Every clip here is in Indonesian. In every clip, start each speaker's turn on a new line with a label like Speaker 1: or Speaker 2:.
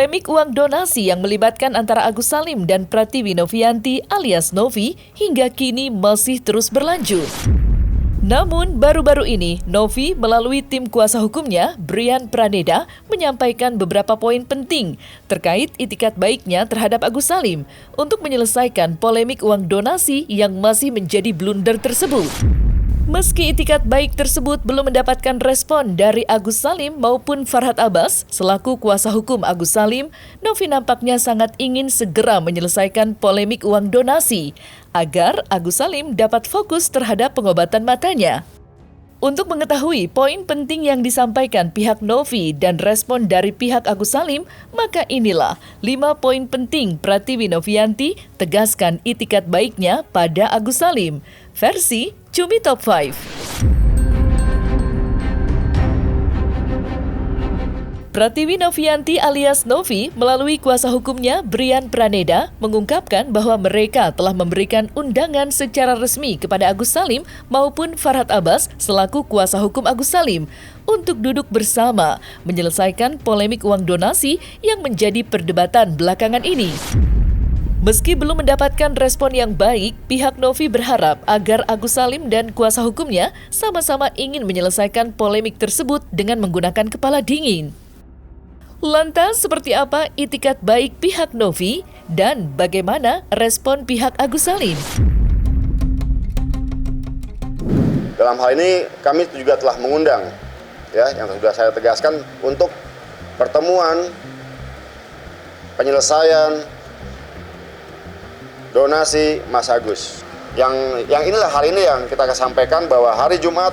Speaker 1: Polemik uang donasi yang melibatkan antara Agus Salim dan Pratiwi Novianti alias Novi hingga kini masih terus berlanjut. Namun, baru-baru ini, Novi melalui tim kuasa hukumnya, Brian Praneda, menyampaikan beberapa poin penting terkait itikat baiknya terhadap Agus Salim untuk menyelesaikan polemik uang donasi yang masih menjadi blunder tersebut. Meski itikat baik tersebut belum mendapatkan respon dari Agus Salim maupun Farhad Abbas selaku kuasa hukum Agus Salim, Novi nampaknya sangat ingin segera menyelesaikan polemik uang donasi agar Agus Salim dapat fokus terhadap pengobatan matanya. Untuk mengetahui poin penting yang disampaikan pihak Novi dan respon dari pihak Agus Salim, maka inilah 5 poin penting Pratiwi Novianti tegaskan itikat baiknya pada Agus Salim. Versi Cumi Top 5. Pratiwi Novianti alias Novi melalui kuasa hukumnya Brian Praneda mengungkapkan bahwa mereka telah memberikan undangan secara resmi kepada Agus Salim maupun Farhad Abbas selaku kuasa hukum Agus Salim untuk duduk bersama menyelesaikan polemik uang donasi yang menjadi perdebatan belakangan ini. Meski belum mendapatkan respon yang baik, pihak Novi berharap agar Agus Salim dan kuasa hukumnya sama-sama ingin menyelesaikan polemik tersebut dengan menggunakan kepala dingin. Lantas, seperti apa itikat baik pihak Novi dan bagaimana respon pihak Agus Salim?
Speaker 2: Dalam hal ini kami juga telah mengundang, yang sudah saya tegaskan untuk pertemuan penyelesaian donasi Mas Agus. Yang inilah hari ini yang kita akan sampaikan bahwa hari Jumat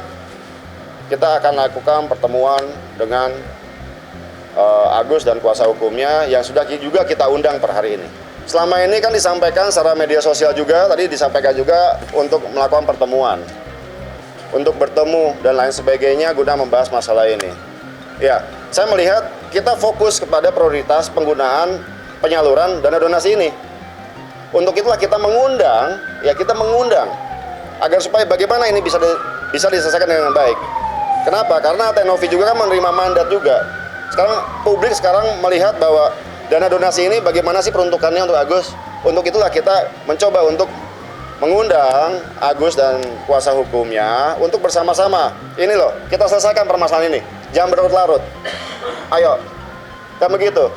Speaker 2: kita akan lakukan pertemuan dengan Agus dan kuasa hukumnya yang sudah juga kita undang per hari ini. Selama ini kan disampaikan secara media sosial juga, tadi disampaikan juga untuk melakukan pertemuan, untuk bertemu dan lain sebagainya guna membahas masalah ini. Ya, saya melihat kita fokus kepada prioritas penggunaan penyaluran dana donasi ini. Untuk itulah kita mengundang agar supaya bagaimana ini bisa diselesaikan dengan baik. Kenapa? Karena Novi juga kan menerima mandat juga. Sekarang publik melihat bahwa dana donasi ini bagaimana sih peruntukannya untuk Agus. Untuk itulah kita mencoba untuk mengundang Agus dan kuasa hukumnya untuk bersama-sama. Ini loh, kita selesaikan permasalahan ini. Jangan berlarut-larut. Ayo, kan begitu.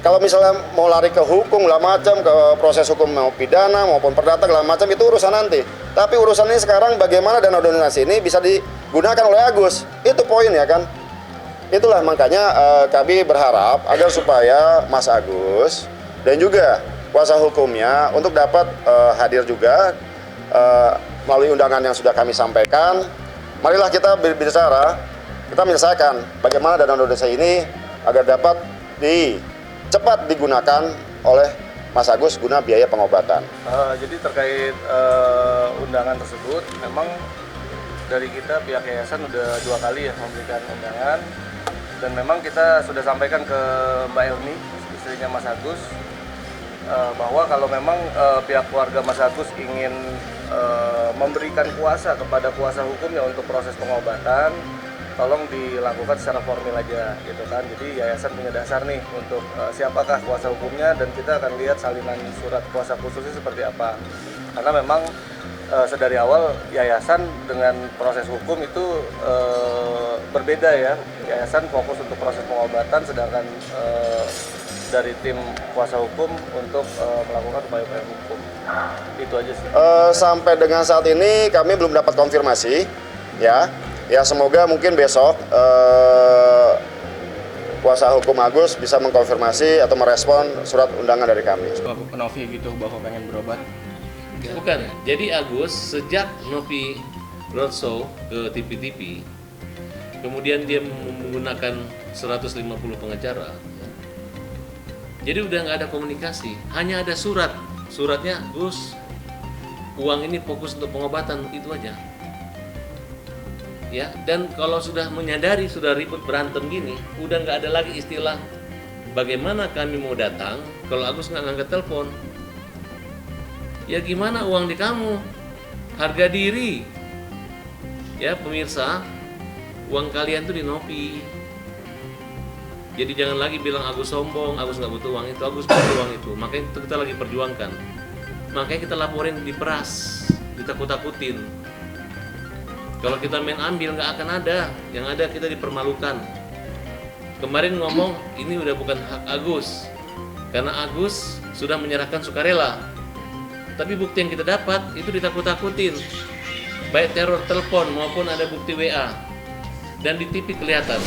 Speaker 2: Kalau misalnya mau lari ke hukum, macam ke proses hukum mau pidana maupun perdata, macam itu urusan nanti. Tapi urusan ini sekarang bagaimana dana donasi ini bisa digunakan oleh Agus. Itu poin ya kan. Itulah makanya kami berharap agar supaya Mas Agus dan juga kuasa hukumnya untuk dapat hadir juga melalui undangan yang sudah kami sampaikan. Marilah kita berbicara, kita menyelesaikan bagaimana dana donasi ini agar dapat cepat digunakan oleh Mas Agus guna biaya pengobatan.
Speaker 3: Jadi terkait undangan tersebut, memang dari kita pihak yayasan udah 2 kali ya memberikan undangan, dan memang kita sudah sampaikan ke Mbak Elmi, istrinya Mas Agus, bahwa kalau memang pihak keluarga Mas Agus ingin memberikan kuasa kepada kuasa hukumnya untuk proses pengobatan, tolong dilakukan secara formil aja gitu kan. Jadi yayasan punya dasar nih untuk siapakah kuasa hukumnya, dan kita akan lihat salinan surat kuasa khususnya seperti apa. Karena memang sedari awal yayasan dengan proses hukum itu berbeda ya. Yayasan fokus untuk proses pengobatan, sedangkan dari tim kuasa hukum untuk melakukan upaya-upaya hukum. Itu aja sih.
Speaker 2: Sampai dengan saat ini kami belum dapat konfirmasi ya. Ya semoga mungkin besok kuasa hukum Agus bisa mengkonfirmasi atau merespon surat undangan dari kami.
Speaker 3: Novi gitu bahwa pengen berobat?
Speaker 4: Bukan. Jadi Agus sejak Novi roadshow ke TV-TV, kemudian dia menggunakan 150 pengacara. Jadi udah nggak ada komunikasi, hanya ada surat. Suratnya, Gus, uang ini fokus untuk pengobatan, itu aja. Ya, dan kalau sudah menyadari sudah ribut berantem gini, udah nggak ada lagi istilah bagaimana kami mau datang kalau Agus nggak ngangkat telepon. Ya gimana uang di kamu, harga diri. Ya pemirsa, uang kalian tuh di Novi. Jadi jangan lagi bilang Agus sombong, Agus nggak butuh uang itu, Agus butuh uang itu. Makanya itu kita lagi perjuangkan. Makanya kita laporin diperas, ditakut-takutin. Kalau kita main ambil nggak akan ada, yang ada kita dipermalukan. Kemarin ngomong ini udah bukan hak Agus, karena Agus sudah menyerahkan sukarela. Tapi bukti yang kita dapat itu ditakut-takutin, baik teror telepon maupun ada bukti WA, dan di TV kelihatan.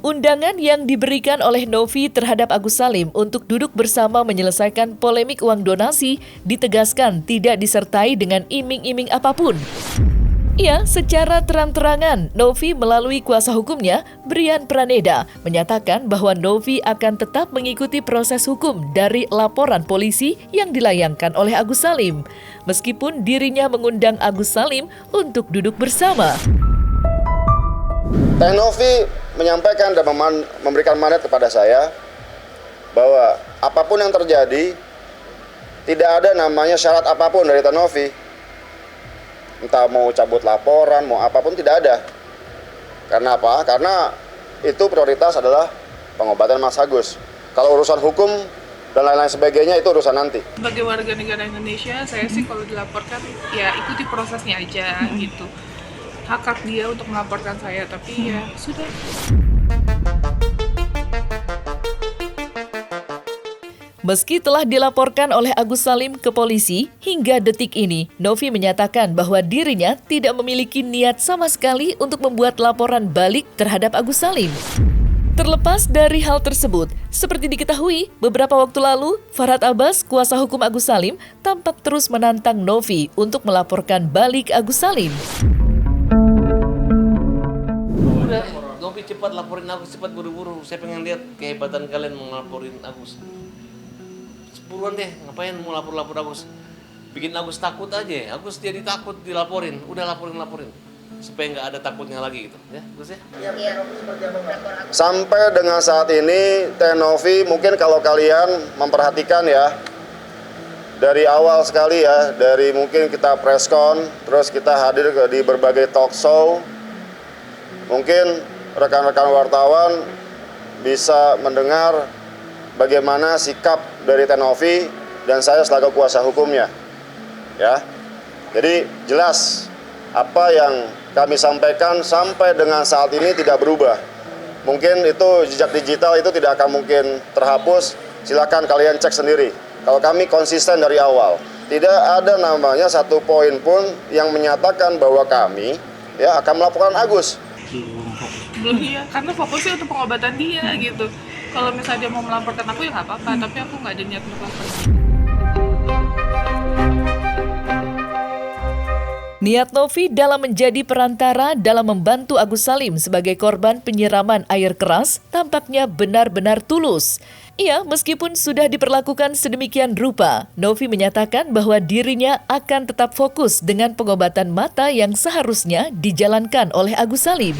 Speaker 1: Undangan yang diberikan oleh Novi terhadap Agus Salim untuk duduk bersama menyelesaikan polemik uang donasi ditegaskan tidak disertai dengan iming-iming apapun. Ya, secara terang-terangan, Novi melalui kuasa hukumnya, Brian Praneda, menyatakan bahwa Novi akan tetap mengikuti proses hukum dari laporan polisi yang dilayangkan oleh Agus Salim, meskipun dirinya mengundang Agus Salim untuk duduk bersama.
Speaker 2: Teh Novi menyampaikan dan memberikan mandat kepada saya bahwa apapun yang terjadi, tidak ada namanya syarat apapun dari Teh Novi. Entah mau cabut laporan, mau apapun, tidak ada. Karena apa? Karena itu prioritas adalah pengobatan Mas Agus. Kalau urusan hukum dan lain-lain sebagainya itu urusan nanti.
Speaker 5: Sebagai warga negara Indonesia, saya sih kalau dilaporkan ya ikuti prosesnya aja gitu. Hak dia untuk melaporkan saya, tapi ya sudah.
Speaker 1: Meski telah dilaporkan oleh Agus Salim ke polisi, hingga detik ini Novi menyatakan bahwa dirinya tidak memiliki niat sama sekali untuk membuat laporan balik terhadap Agus Salim. Terlepas dari hal tersebut, seperti diketahui, beberapa waktu lalu, Farhad Abbas, kuasa hukum Agus Salim, tampak terus menantang Novi untuk melaporkan balik Agus Salim.
Speaker 4: Udah, Novi cepat laporin Agus, cepat buru-buru. Saya pengen lihat kehebatan kalian melaporin Agus. Buruan deh, ngapain mau lapor-lapor Agus? Bikin Agus takut aja. Agus jadi takut dilaporin. Udah laporin. Supaya nggak ada takutnya lagi gitu. Ya, Gus ya?
Speaker 2: Sampai dengan saat ini, Teh Novi, mungkin kalau kalian memperhatikan ya, dari awal sekali ya, dari mungkin kita preskon, terus kita hadir di berbagai talk show, mungkin rekan-rekan wartawan bisa mendengar bagaimana sikap dari Teh Novi dan saya selaku kuasa hukumnya. Ya. Jadi jelas apa yang kami sampaikan sampai dengan saat ini tidak berubah. Mungkin itu jejak digital itu tidak akan mungkin terhapus. Silakan kalian cek sendiri. Kalau kami konsisten dari awal, tidak ada namanya satu poin pun yang menyatakan bahwa kami ya akan melaporkan Agus.
Speaker 5: Belum ya, karena fokusnya untuk pengobatan dia gitu. Kalau misalnya dia mau melaporkan aku ya nggak apa-apa, tapi aku nggak ada niat untuk melaporkan.
Speaker 1: Niat Novi dalam menjadi perantara dalam membantu Agus Salim sebagai korban penyiraman air keras tampaknya benar-benar tulus. Ia meskipun sudah diperlakukan sedemikian rupa, Novi menyatakan bahwa dirinya akan tetap fokus dengan pengobatan mata yang seharusnya dijalankan oleh Agus Salim.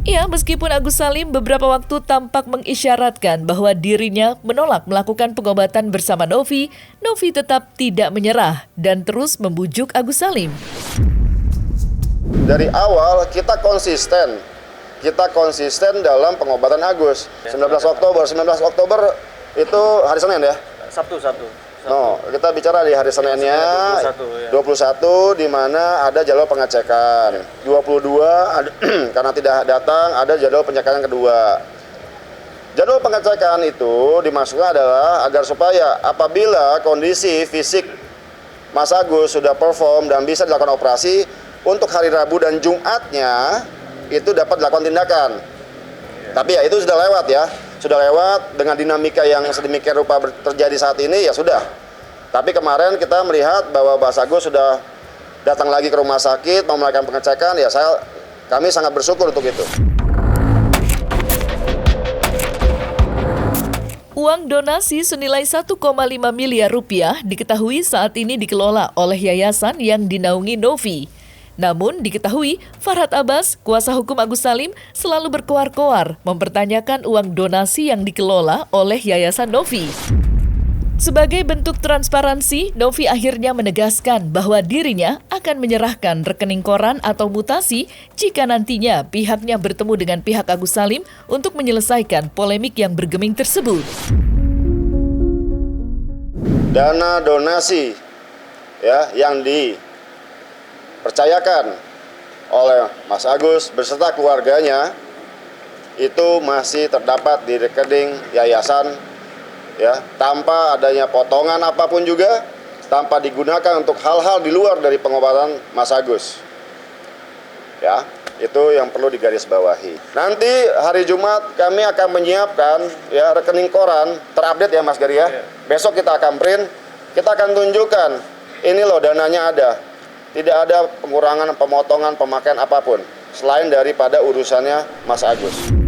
Speaker 1: Ya, meskipun Agus Salim beberapa waktu tampak mengisyaratkan bahwa dirinya menolak melakukan pengobatan bersama Novi, Novi tetap tidak menyerah dan terus membujuk Agus Salim.
Speaker 2: Dari awal kita konsisten dalam pengobatan Agus. 19 Oktober itu hari Senin ya?
Speaker 3: Sabtu.
Speaker 2: No, kita bicara di hari Seninnya 21 di mana ada jadwal pengecekan. 22 karena tidak datang ada jadwal pengecekan kedua. Jadwal pengecekan itu dimasukkan adalah agar supaya apabila kondisi fisik Mas Agus sudah perform dan bisa dilakukan operasi, untuk hari Rabu dan Jumatnya itu dapat dilakukan tindakan. Tapi ya itu sudah lewat ya. Sudah lewat dengan dinamika yang sedemikian rupa terjadi saat ini ya sudah. Tapi kemarin kita melihat bahwa Mas Agus sudah datang lagi ke rumah sakit mau melakukan pengecekan ya kami sangat bersyukur untuk itu.
Speaker 1: Uang donasi senilai 1,5 miliar rupiah diketahui saat ini dikelola oleh yayasan yang dinaungi Novi. Namun diketahui Farhad Abbas, kuasa hukum Agus Salim, selalu berkoar-koar mempertanyakan uang donasi yang dikelola oleh Yayasan Novi. Sebagai bentuk transparansi, Novi akhirnya menegaskan bahwa dirinya akan menyerahkan rekening koran atau mutasi jika nantinya pihaknya bertemu dengan pihak Agus Salim untuk menyelesaikan polemik yang bergeming tersebut.
Speaker 2: Dana donasi ya yang dipercayakan oleh Mas Agus beserta keluarganya itu masih terdapat di rekening yayasan ya, tanpa adanya potongan apapun juga, tanpa digunakan untuk hal-hal di luar dari pengobatan Mas Agus. Ya, itu yang perlu digarisbawahi. Nanti hari Jumat kami akan menyiapkan ya rekening koran terupdate ya Mas Gary ya. Besok kita akan print, kita akan tunjukkan ini loh dananya ada. Tidak ada pengurangan, pemotongan, pemakaian apapun selain daripada urusannya Mas Agus.